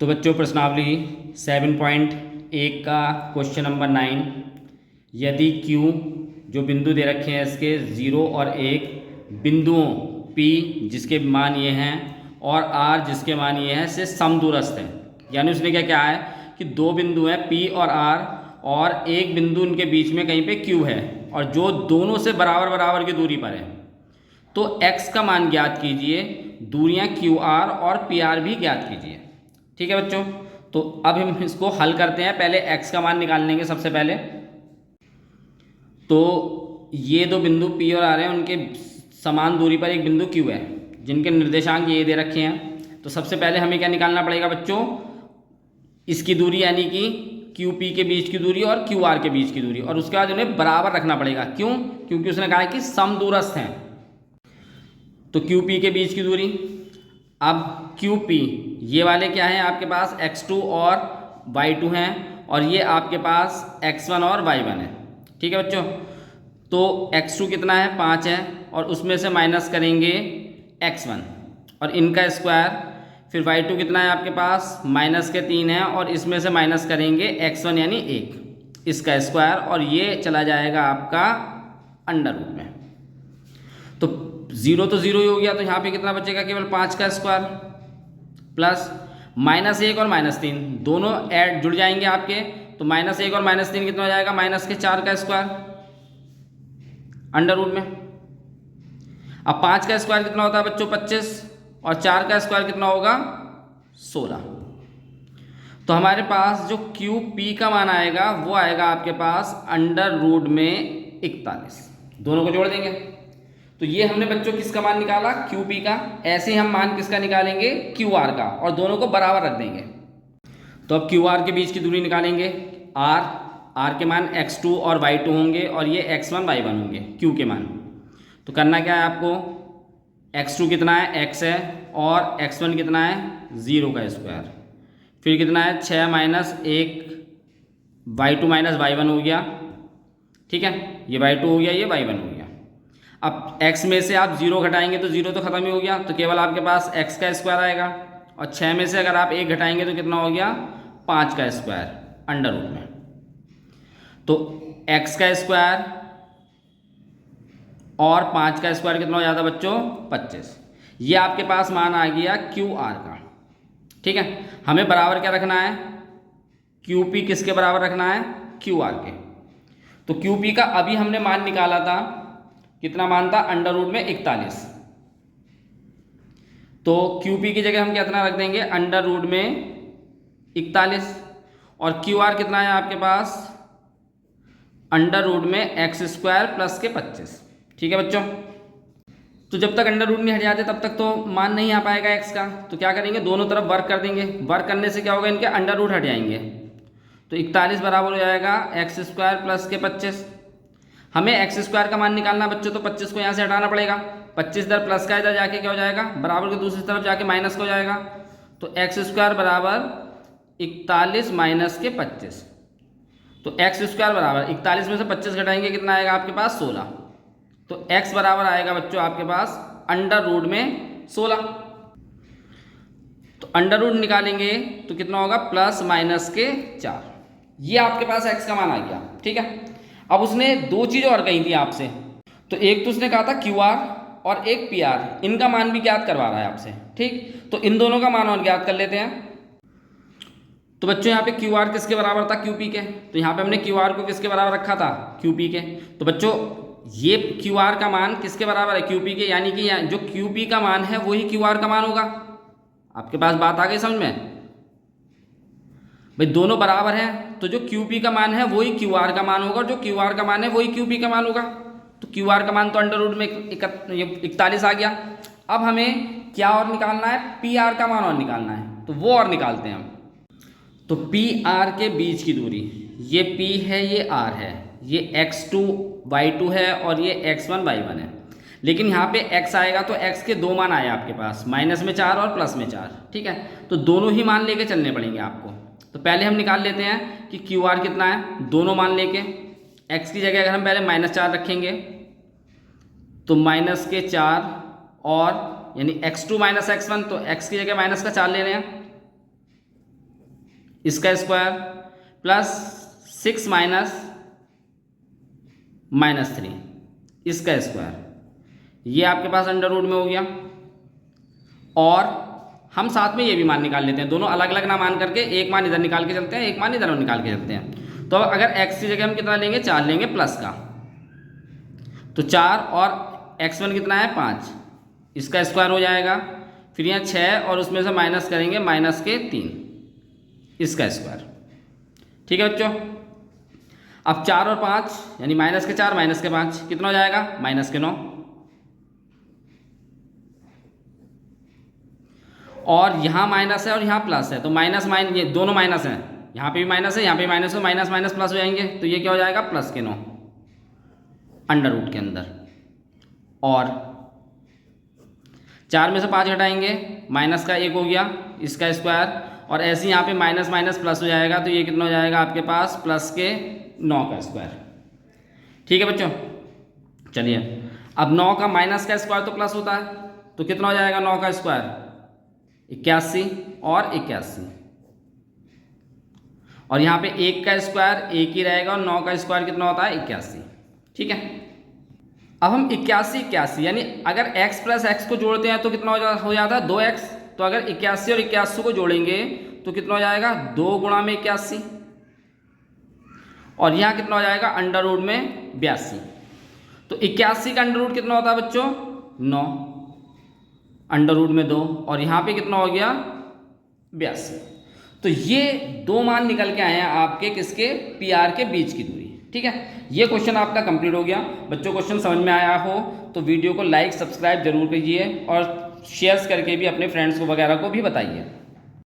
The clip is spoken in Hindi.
तो बच्चों प्रश्नावली 7.1 का क्वेश्चन नंबर 9, यदि Q जो बिंदु दे रखे हैं इसके 0 और 1 बिंदुओं P जिसके मान ये हैं और R जिसके मान ये हैं से समदूरस्थ हैं, यानी उसने क्या है कि दो बिंदु हैं P और R और एक बिंदु उनके बीच में कहीं पे Q है और जो दोनों से बराबर बराबर की दूरी पर है, तो x का मान ज्ञात कीजिए, दूरियां QR और PR भी ज्ञात कीजिए। ठीक है बच्चों, तो अब हम इसको हल करते हैं। पहले x का मान निकाल लेंगे सबसे पहले। तो ये दो बिंदु P और R हैं, उनके समान दूरी पर एक बिंदु Q है जिनके निर्देशांक ये दे रखे हैं। तो सबसे पहले हमें क्या निकालना पड़ेगा बच्चों, इसकी दूरी यानी कि QP के बीच की दूरी और QR के बीच की दूरी, और उसके बाद उन्हें बराबर रखना पड़ेगा। क्यों? क्योंकि उसने कहा है कि समदूरस्थ हैं। तो QP के बीच की दूरी, अब QP ये वाले क्या हैं आपके पास x2 और y2 हैं और ये आपके पास x1 और y1 है। ठीक है बच्चों, तो x2 कितना है 5 है और उसमें से माइनस करेंगे x1 और इनका स्क्वायर, फिर y2 कितना है आपके पास माइनस के 3 है और इसमें से माइनस करेंगे x1 यानी 1 इसका स्क्वायर, और ये चला जाएगा आपका अंडर रूट में। तो 0 तो 0 ही हो गया, तो यहाँ पे कितना बचेगा, केवल 5 का स्क्वायर प्लस -1 और -3 दोनों ऐड जुड़ जाएंगे आपके, तो -1 और -3 कितना हो जाएगा, -4 का स्क्वायर अंडर रूट में। अब 5 का स्क्वायर कितना होता है बच्चों 25 और 4 का स्क्वायर कितना होगा 16। तो हमारे पास जो QP का मान आएगा वो आएगा आपके पास अंडर रूट में 41। दोनों को जोड़ देंगे, तो ये हमने बच्चों किसका मान निकाला QP का। ऐसे ही हम मान किसका निकालेंगे QR का, और दोनों को बराबर रख देंगे। तो अब QR के बीच की दूरी निकालेंगे, R के मान x2 और y2 होंगे और ये x1 y1 होंगे Q के मान। तो करना क्या है आपको, x2 कितना है x है और x1 कितना है 0 का स्क्वायर, फिर कितना है 6 माइनस 1 y2 माइनस y1 हो गया। ठीक है, ये y2 हो गया, ये y1 हो गया। अब x में से आप 0 घटाएंगे तो 0 तो खत्म ही हो गया, तो केवल आपके पास x का स्क्वायर आएगा, और 6 में से अगर आप 1 घटाएंगे तो कितना हो गया 5 का स्क्वायर अंडर रूट में। तो x का स्क्वायर और 5 का स्क्वायर कितना हो जाता बच्चों 25। ये आपके पास मान आ गया QR का। ठीक है, हमें बराबर क्या रखना है, QP किसके बराबर रखना है QR के। तो QP का अभी हमने मान निकाला था, कितना मान था अंडर रूट में 41। तो QP की जगह हम कितना रख देंगे अंडर रूट में 41, और QR कितना है आपके पास अंडर रूट में x² प्लस के 25। ठीक है बच्चों, तो जब तक अंडर रूट नहीं हट जाते तब तक तो मान नहीं आ पाएगा x का। तो क्या करेंगे, दोनों तरफ वर्क कर देंगे। वर्क करने से क्या होगा, इनके अंडर रूट हट जाएंगे, तो 41 बराबर हो जाएगा x² प्लस के 25। हमें x² का मान निकालना बच्चों, तो 25 को यहाँ से हटाना पड़ेगा। 25 इधर प्लस का इधर जाके क्या हो जाएगा, बराबर के दूसरी तरफ जाके माइनस का हो जाएगा। तो x² बराबर 41 माइनस के 25। तो x² बराबर 41 में से 25 घटाएंगे कितना आएगा आपके पास 16। तो x बराबर आएगा बच्चों आपके पास अंडर रूट में 16। तो अंडर रूट निकालेंगे तो कितना होगा प्लस माइनस के 4। ये आपके पास x का मान आ गया। ठीक है, अब उसने दो चीज़ और कही थी आपसे, तो एक तो उसने कहा था QR और एक PR, इनका मान भी ज्ञात करवा रहा है आपसे। ठीक, तो इन दोनों का मान और ज्ञात कर लेते हैं। तो बच्चों यहाँ पे QR किसके बराबर था QP के, तो यहाँ पे हमने QR को किसके बराबर रखा था QP के। तो बच्चों ये QR का मान किसके बराबर है QP के, यानी कि जो QP का मान है वही QR का मान होगा। आपके पास बात आ गई समझ में भाई, दोनों बराबर हैं तो जो QP का मान है वही QR का मान होगा, और जो QR का मान है वही QP का मान होगा। तो QR का मान तो अंडर रूट में 41 आ गया। अब हमें क्या और निकालना है, PR का मान और निकालना है, तो वो और निकालते हैं हम। तो PR के बीच की दूरी, ये P है ये R है, ये x2 y2 है और ये x1 y1 है। लेकिन यहाँ पे x आएगा तो x के दो मान आए आपके पास, -4 और +4। ठीक है, तो दोनों ही मान लेके चलने पड़ेंगे आपको। तो पहले हम निकाल लेते हैं कि QR कितना है, दोनों मान लेके x की जगह अगर हम पहले -4 रखेंगे तो -4 और यानी x2 - x1, तो x की जगह -4 ले रहे हैं इसका स्क्वायर प्लस 6 माइनस 3 इसका स्क्वायर, ये आपके पास अंडर रूट में हो गया। और हम साथ में ये भी मान निकाल लेते हैं, दोनों अलग अलग ना मान करके एक मान इधर निकाल के चलते हैं, एक मान इधर निकाल के चलते हैं। तो अगर x की जगह हम कितना लेंगे, 4 लेंगे प्लस का, तो 4 और x1 कितना है 5, इसका स्क्वायर हो जाएगा। फिर यहाँ 6 और उसमें से माइनस करेंगे माइनस के 3, इसका स्क्वायर। ठीक है बच्चों, अब 4 और 5 यानी माइनस के 4 माइनस के 5 कितना हो जाएगा, माइनस के 9। और यहाँ माइनस है और यहाँ प्लस है, तो माइनस ये दोनों माइनस हैं, यहाँ पे भी माइनस है यहाँ पे भी माइनस, तो माइनस माइनस प्लस हो जाएंगे, तो ये क्या हो जाएगा प्लस के 9 अंडर रूट के अंदर। और 4 में से 5 घटाएंगे, माइनस का 1 हो गया, इसका स्क्वायर, और ऐसे यहाँ पे माइनस माइनस प्लस हो जाएगा, तो ये कितना हो जाएगा आपके पास प्लस के 9 का स्क्वायर। ठीक है बच्चों, चलिए अब 9 का माइनस का स्क्वायर तो प्लस होता है, तो कितना हो जाएगा 9 का स्क्वायर 81 और 81, और यहाँ पे 1 का स्क्वायर 1 ही रहेगा, और 9 का स्क्वायर कितना होता है 81। ठीक है, अब हम 81 यानी अगर x प्लस एक्स को जोड़ते हैं तो कितना हो जाता है 2x, तो अगर 81 और 81 को जोड़ेंगे तो कितना हो जाएगा 2 गुणा में 81, और यहाँ कितना हो जाएगा अंडर रूट में 82। तो 81 का अंडर रूट कितना होता है बच्चों 9, अंडर रूट में 2, और यहाँ पे कितना हो गया 82। तो ये 2 मान निकल के आए हैं आपके किसके, PR के बीच की दूरी। ठीक है, ये क्वेश्चन आपका कंप्लीट हो गया। बच्चों क्वेश्चन समझ में आया हो तो वीडियो को लाइक सब्सक्राइब जरूर कीजिए, और शेयर्स करके भी अपने फ्रेंड्स को वगैरह को भी बताइए।